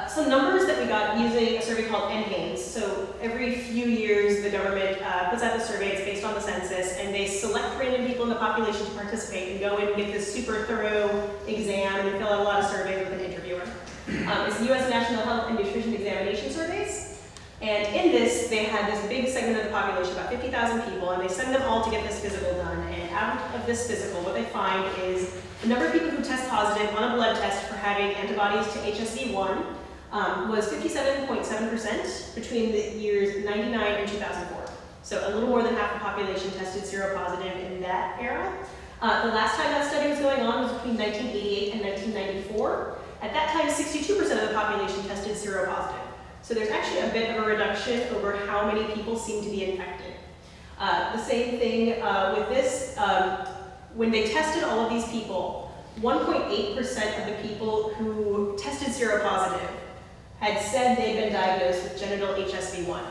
Some numbers that we got using a survey called NHANES. So every few years the government puts out the survey, it's based on the census, and they select random people in the population to participate and go in and get this super thorough exam and fill out a lot of surveys with an interviewer. It's the US National Health and Nutrition Examination Surveys. And in this, they had this big segment of the population, about 50,000 people, and they send them all to get this physical done. And out of this physical, what they find is the number of people who test positive on a blood test for having antibodies to HSV1 was 57.7% between the years 99 and 2004. So a little more than half the population tested seropositive in that era. The last time that study was going on was between 1988 and 1994. At that time, 62% of the population tested seropositive. So there's actually a bit of a reduction over how many people seem to be infected. The same thing with this, when they tested all of these people, 1.8% of the people who tested seropositive had said they'd been diagnosed with genital HSV1.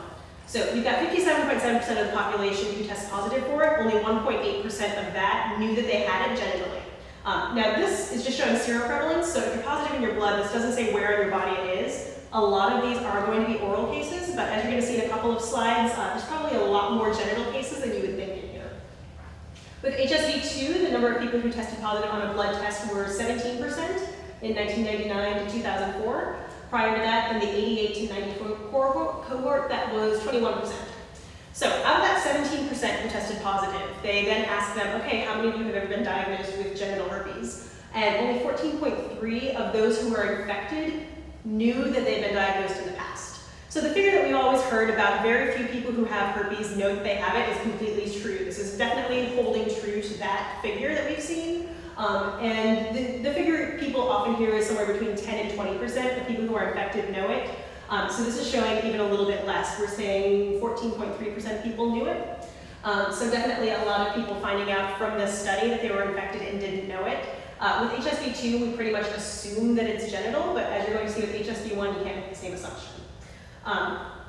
So we've got 57.7% of the population who test positive for it. Only 1.8% of that knew that they had it genitally. Now this is just showing seroprevalence, so if you're positive in your blood, this doesn't say where in your body it is. A lot of these are going to be oral cases, but as you're going to see in a couple of slides, there's probably a lot more genital cases than you would think in here. With HSV2, the number of people who tested positive on a blood test were 17% in 1999 to 2004. Prior to that, in the 88 to 94 cohort, that was 21%. So out of that 17% who tested positive, they then asked them, okay, how many of you have ever been diagnosed with genital herpes? And only 14.3 of those who were infected knew that they'd been diagnosed in the past. So the figure that we've always heard about very few people who have herpes know that they have it is completely true. This is definitely holding true to that figure that we've seen. And the figure people often hear is somewhere between 10 and 20% of people who are infected know it. So this is showing even a little bit less. We're saying 14.3% of people knew it. So definitely a lot of people finding out from this study that they were infected and didn't know it. With HSV2, we pretty much assume that it's genital, but as you're going to see with HSV1, you can't make the same assumption.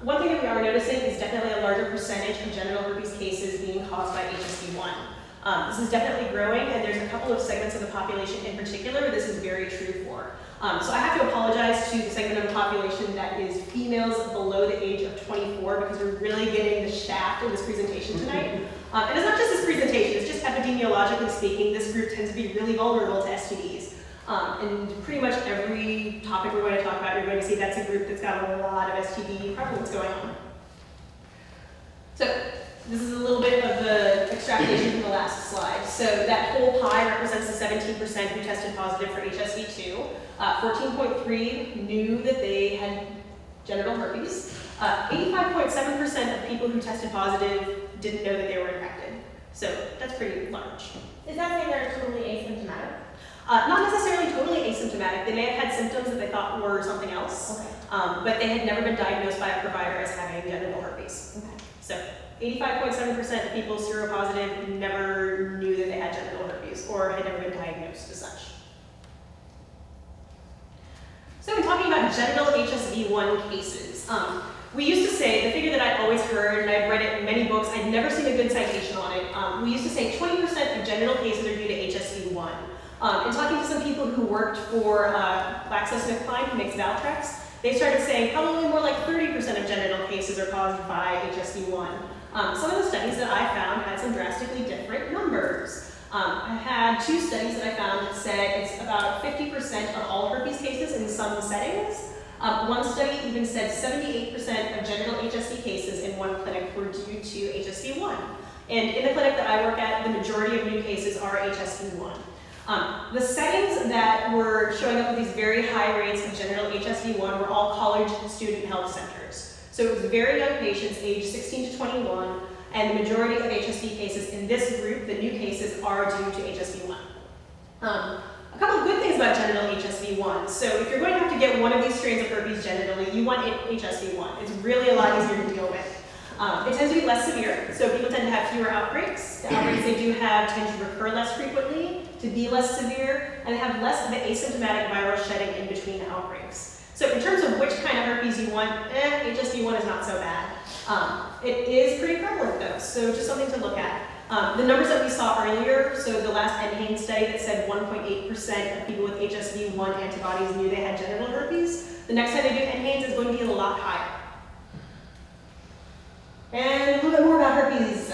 One thing that we are noticing is definitely a larger percentage of genital herpes cases being caused by HSV1. This is definitely growing, and there's a couple of segments of the population in particular this is very true for. So I have to apologize to the segment of the population that is females below the age of 24 because we're really getting the shaft in this presentation tonight. And it's not just this presentation, it's just epidemiologically speaking, this group tends to be really vulnerable to STDs. And pretty much every topic we're going to talk about, you're going to see that's a group that's got a lot of STD prevalence going on. So this is a little bit of the extrapolation from the last slide. So that whole pie represents the 17% who tested positive for HSV2. 14.3 knew that they had genital herpes. 85.7% of people who tested positive didn't know that they were infected. So that's pretty large. Is that saying they're totally asymptomatic? Not necessarily totally asymptomatic. They may have had symptoms that they thought were something else, okay. But they had never been diagnosed by a provider as having genital herpes. Okay. So 85.7% of people seropositive never knew that they had genital herpes or had never been diagnosed as such. So we're talking about genital HSV1 cases. We used to say, the figure that I'd always heard, and I'd read it in many books, I'd never seen a good citation on it. We used to say 20% of genital cases are due to HSV1. And talking to some people who worked for GlaxoSmithKline, who makes Valtrex, they started saying probably more like 30% of genital cases are caused by HSV1. Some of the studies that I found had some drastically different numbers. I had two studies that I found that said it's about 50% of all herpes cases in some settings. One study even said 78% of genital HSV cases in one clinic were due to HSV1. And in the clinic that I work at, the majority of new cases are HSV1. The settings that were showing up with these very high rates of genital HSV1 were all college student health centers. So it was very young patients aged 16 to 21, and the majority of HSV cases in this group, the new cases, are due to HSV1. A couple of good things about genital HSV1. So if you're going to have to get one of these strains of herpes genitally, you want HSV1. It's really a lot easier to deal with. It tends to be less severe, so people tend to have fewer outbreaks. The outbreaks they do have tend to recur less frequently, to be less severe, and they have less of the asymptomatic viral shedding in between outbreaks. So in terms of which kind of herpes you want, HSV1 is not so bad. It is pretty prevalent though, so just something to look at. The numbers that we saw earlier, so the last NHANES study that said 1.8% of people with HSV-1 antibodies knew they had genital herpes, the next time they do NHANES is going to be a lot higher. And a little bit more about herpes.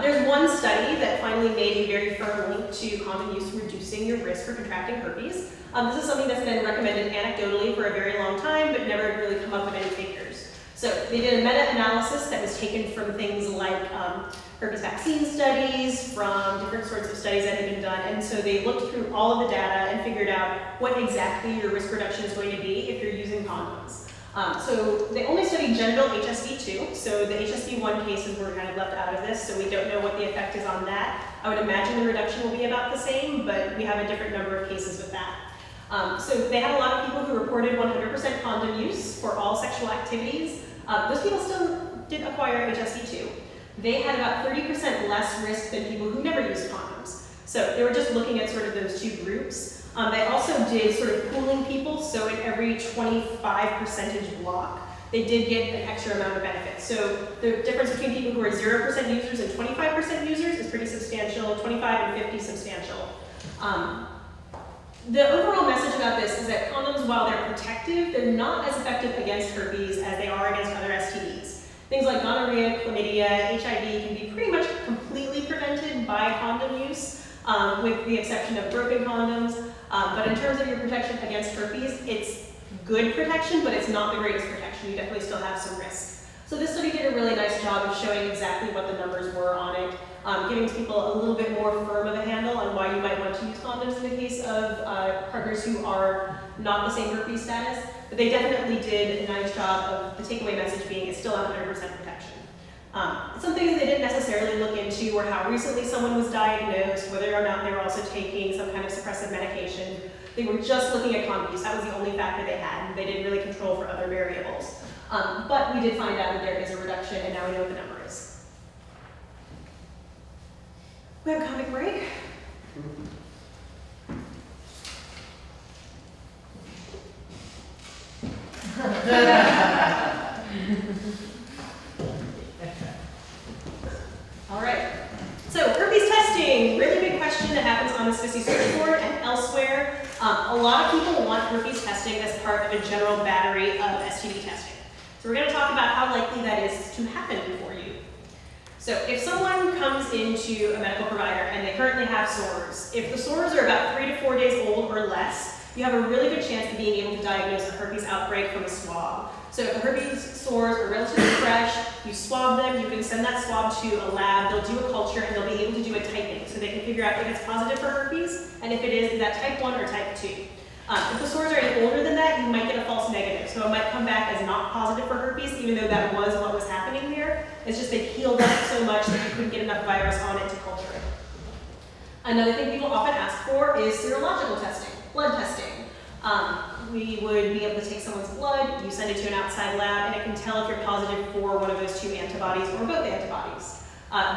There's one study that finally made a very firm link to condom use reducing your risk for contracting herpes. This is something that's been recommended anecdotally for a very long time, but never really come up with any figures. So they did a meta-analysis that was taken from things like herpes vaccine studies, from different sorts of studies that had been done, and so they looked through all of the data and figured out what exactly your risk reduction is going to be if you're using condoms. So they only studied genital HSV-2, so the HSV-1 cases were kind of left out of this, so we don't know what the effect is on that. I would imagine the reduction will be about the same, but we have a different number of cases with that. So they had a lot of people who reported 100% condom use for all sexual activities. Those people still did acquire HSV-2. They had about 30% less risk than people who never used condoms. So they were just looking at sort of those two groups. They also did sort of pooling people, so in every 25 percentage block, they did get an extra amount of benefit. So the difference between people who are 0% users and 25% users is pretty substantial, 25 and 50 substantial. The overall message about this is that condoms, while they're protective, they're not as effective against herpes as they are against other STDs. Things like gonorrhea, chlamydia, HIV can be pretty much completely prevented by condom use, with the exception of broken condoms. But in terms of your protection against herpes, it's good protection, but it's not the greatest protection. You definitely still have some risk. So this study did a really nice job of showing exactly what the numbers were on it, giving people a little bit more firm of a handle on why you might want to use condoms in the case of partners who are not the same herpes status. But they definitely did a nice job of the takeaway message being it's still 100% protection. Some things they didn't necessarily look into were how recently someone was diagnosed, whether or not they were also taking some kind of suppressive medication. They were just looking at condom use. That was the only factor they had, and they didn't really control for other variables. But we did find out that there is a reduction, and now we know what the number is. We have a comic break. All right, so herpes testing, really big question that happens on the STD search board and elsewhere. A lot of people want herpes testing as part of a general battery of STD testing. So we're going to talk about how likely that is to happen for you. So if someone comes into a medical provider and they currently have sores, if the sores are about 3 to 4 days old or less, you have a really good chance of being able to diagnose a herpes outbreak from a swab. So if the herpes sores are relatively fresh, you swab them, you can send that swab to a lab, they'll do a culture, and they'll be able to do a typing so they can figure out if it's positive for herpes, and if it is that type 1 or type 2. If the sores are any older than that, you might get a false negative. So it might come back as not positive for herpes, even though that was what was happening there. It's just they've healed up so much that you couldn't get enough virus on it to culture it. Another thing people often ask for is serological testing, blood testing. We would be able to take someone's blood, you send it to an outside lab, and it can tell if you're positive for one of those two antibodies or both antibodies.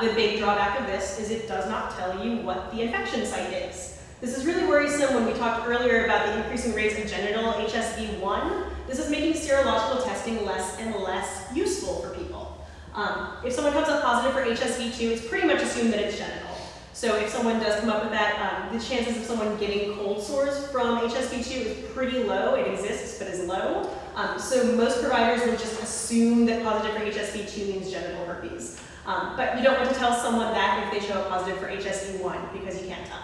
The big drawback of this is it does not tell you what the infection site is. This is really worrisome when we talked earlier about the increasing rates of genital HSV-1. This is making serological testing less and less useful for people. If someone comes up positive for HSV-2, it's pretty much assumed that it's genital. So if someone does come up with that, the chances of someone getting cold sores from HSV-2 is pretty low. It exists, but is low. So most providers will just assume that positive for HSV-2 means genital herpes. But you don't want to tell someone that if they show up positive for HSV-1 because you can't tell.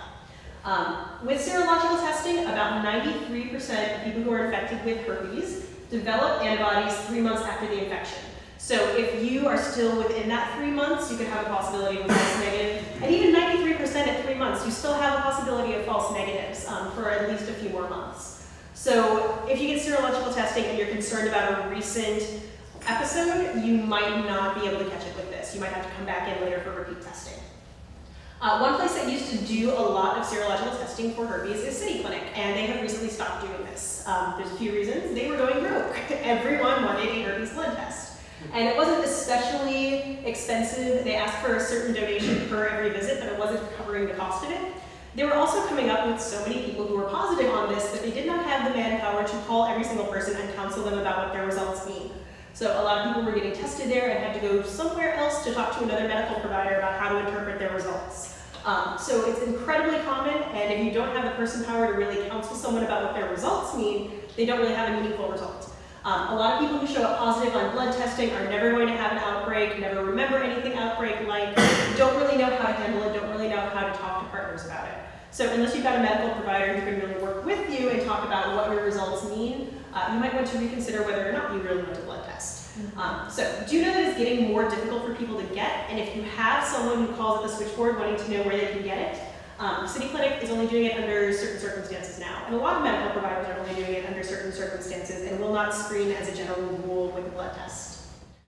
With serological testing, about 93% of people who are infected with herpes develop antibodies 3 months after the infection. So if you are still within that 3 months, you could have a possibility of a false negative. And even 93% at 3 months, you still have a possibility of false negatives for at least a few more months. So if you get serological testing and you're concerned about a recent episode, you might not be able to catch it with this. You might have to come back in later for repeat testing. One place that used to do a lot of serological testing for herpes is City Clinic, and they have recently stopped doing this. There's a few reasons. They were going broke. Everyone wanted a herpes blood test. And it wasn't especially expensive. They asked for a certain donation per every visit, but it wasn't covering the cost of it. They were also coming up with so many people who were positive on this that they did not have the manpower to call every single person and counsel them about what their results mean. So a lot of people were getting tested there and had to go somewhere else to talk to another medical provider about how to interpret their results. So it's incredibly common, and if you don't have the person power to really counsel someone about what their results mean, they don't really have a meaningful result. A lot of people who show up positive on blood testing are never going to have an outbreak, never remember anything outbreak-like, don't really know how to handle it, don't really know how to talk to partners about it. So unless you've got a medical provider who can really work with you and talk about what your results mean, you might want to reconsider whether or not you really want a blood test. So do know that it's getting more difficult for people to get, and if you have someone who calls at the switchboard wanting to know where they can get it, City Clinic is only doing it under certain circumstances now, and a lot of medical providers are only doing it under certain circumstances and will not screen as a general rule with a blood test.